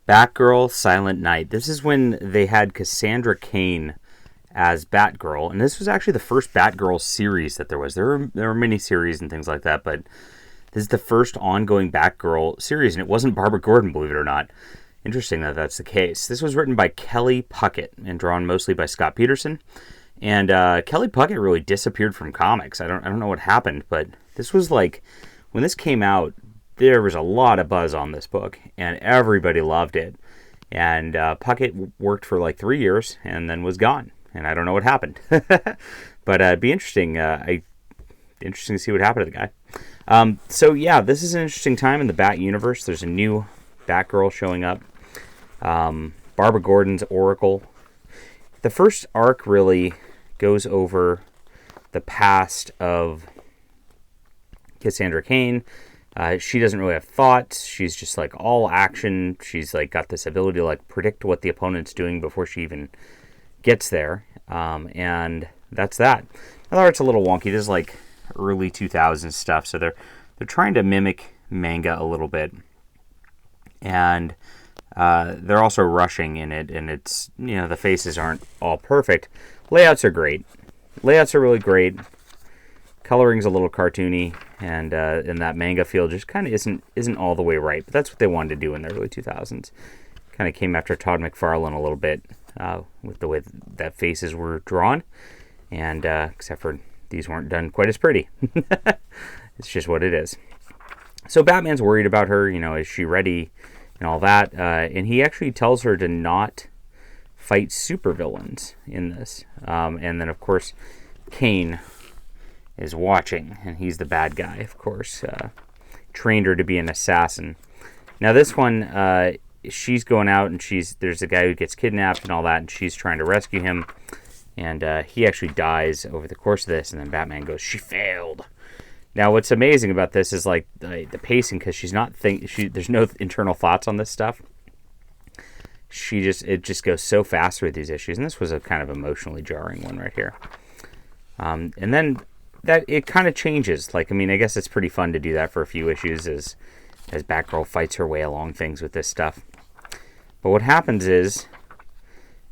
Batgirl, Silent Night. This is when they had Cassandra Cain as Batgirl, and this was actually the first Batgirl series that there was. There were mini series and things like that, but this is the first ongoing Batgirl series, and it wasn't Barbara Gordon, believe it or not. Interesting that that's the case. This was written by Kelly Puckett and drawn mostly by Scott Peterson. And Kelly Puckett really disappeared from comics. I don't know what happened, but this was like when this came out, there was a lot of buzz on this book, and everybody loved it. And Puckett worked for like 3 years and then was gone, and I don't know what happened. But it'd be interesting. Interesting to see what happened to the guy. So yeah, this is an interesting time in the Bat universe. There's a new Batgirl showing up. Barbara Gordon's Oracle. The first arc really goes over the past of Cassandra Cain. She doesn't really have thoughts. She's just like all action. She's like got this ability to like predict what the opponent's doing before she even gets there. And that's that. I thought it's a little wonky. This is like early 2000s stuff, so they're trying to mimic manga a little bit, and they're also rushing in it, and it's, you know, the faces aren't all perfect. Layouts are great. Layouts are really great. Coloring's a little cartoony, and in that manga feel just kind of isn't all the way right. But that's what they wanted to do in the early 2000s. Kind of came after Todd McFarlane a little bit with the way that faces were drawn, and except for these weren't done quite as pretty. It's just what it is. So Batman's worried about her. You know, is she ready? And all that, and he actually tells her to not fight supervillains in this. And then, of course, Kane is watching, and he's the bad guy, of course. Trained her to be an assassin. Now, this one, she's going out, and there's a guy who gets kidnapped and all that, and she's trying to rescue him. And he actually dies over the course of this, and then Batman goes, "She failed." Now, what's amazing about this is like the pacing, because she's not there's no internal thoughts on this stuff. It just goes so fast through these issues, and this was a kind of emotionally jarring one right here. And then that it kind of changes. Like, I mean, I guess it's pretty fun to do that for a few issues as Batgirl fights her way along things with this stuff. But what happens is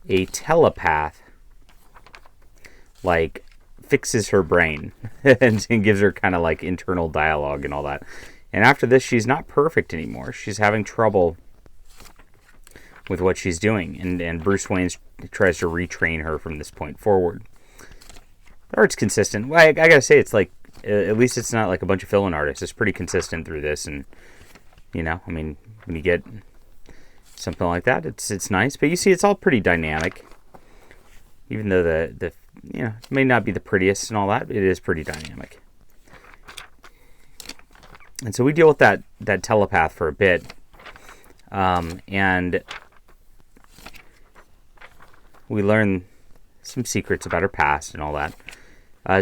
a telepath like fixes her brain and gives her kind of like internal dialogue and all that. And after this, she's not perfect anymore. She's having trouble with what she's doing. And Bruce Wayne tries to retrain her from this point forward. The art's consistent. Well, I gotta say, it's like, at least it's not like a bunch of fill-in artists. It's pretty consistent through this. And, you know, I mean, when you get something like that, it's nice. But you see, it's all pretty dynamic. Even though the you know, it may not be the prettiest and all that, but it is pretty dynamic. And so we deal with that telepath for a bit. And we learn some secrets about her past and all that.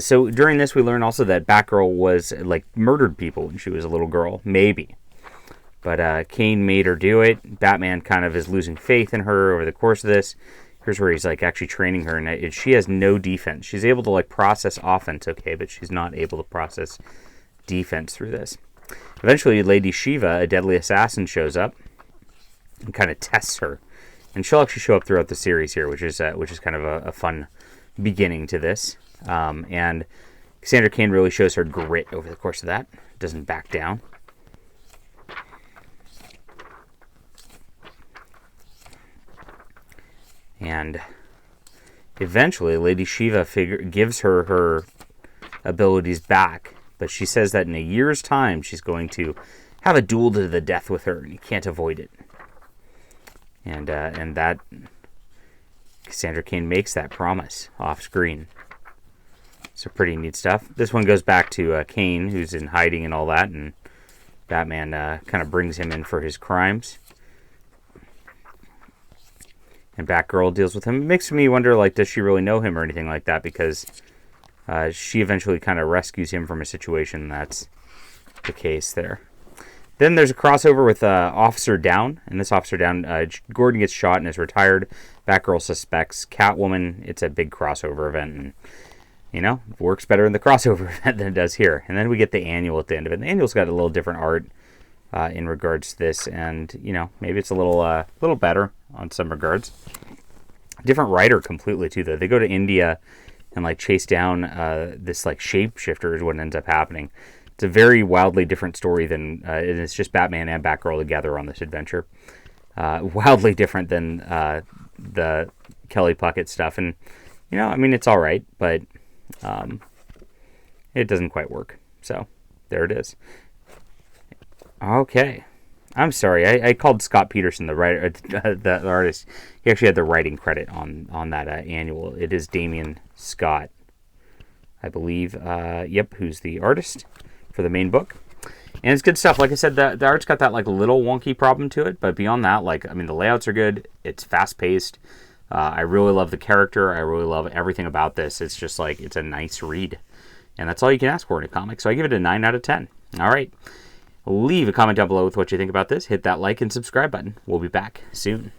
So during this, we learn also that Batgirl was, like, murdered people when she was a little girl. Maybe. But Kane made her do it. Batman kind of is losing faith in her over the course of this. Here's where he's like actually training her, and she has no defense. She's able to like process offense, okay, but she's not able to process defense through this. Eventually, Lady Shiva, a deadly assassin, shows up and kind of tests her, and she'll actually show up throughout the series here, which is kind of a fun beginning to this. And Cassandra Cain really shows her grit over the course of that. Doesn't back down. And eventually, Lady Shiva gives her abilities back. But she says that in a year's time, she's going to have a duel to the death with her, and you can't avoid it. And that Cassandra Cain makes that promise off screen. So pretty neat stuff. This one goes back to Kane, who's in hiding and all that, and Batman kind of brings him in for his crimes. And Batgirl deals with him. It makes me wonder, like, does she really know him or anything like that? Because she eventually kind of rescues him from a situation that's the case there. Then there's a crossover with Officer Down. And this Officer Down, Gordon gets shot and is retired. Batgirl suspects Catwoman. It's a big crossover event. And, you know, it works better in the crossover event than it does here. And then we get the annual at the end of it. And the annual's got a little different art. in regards to this, and maybe it's a little better on some regards. Different writer completely too, though. They go to India and like chase down this like shapeshifter is what ends up happening. It's a very wildly different story than it's just Batman and Batgirl together on this adventure. Wildly different than the Kelly Puckett stuff, and it's all right, but it doesn't quite work. So there it is. Okay. I'm sorry. I called Scott Peterson the writer, the artist. He actually had the writing credit on that annual. It is Damian Scott, I believe. Yep, who's the artist for the main book. And it's good stuff. Like I said, the art's got that like little wonky problem to it, but beyond that, the layouts are good. It's fast paced. I really love the character. I really love everything about this. It's just like it's a nice read, and that's all you can ask for in a comic. So I give it a 9 out of 10. All right. Leave a comment down below with what you think about this. Hit that like and subscribe button. We'll be back soon.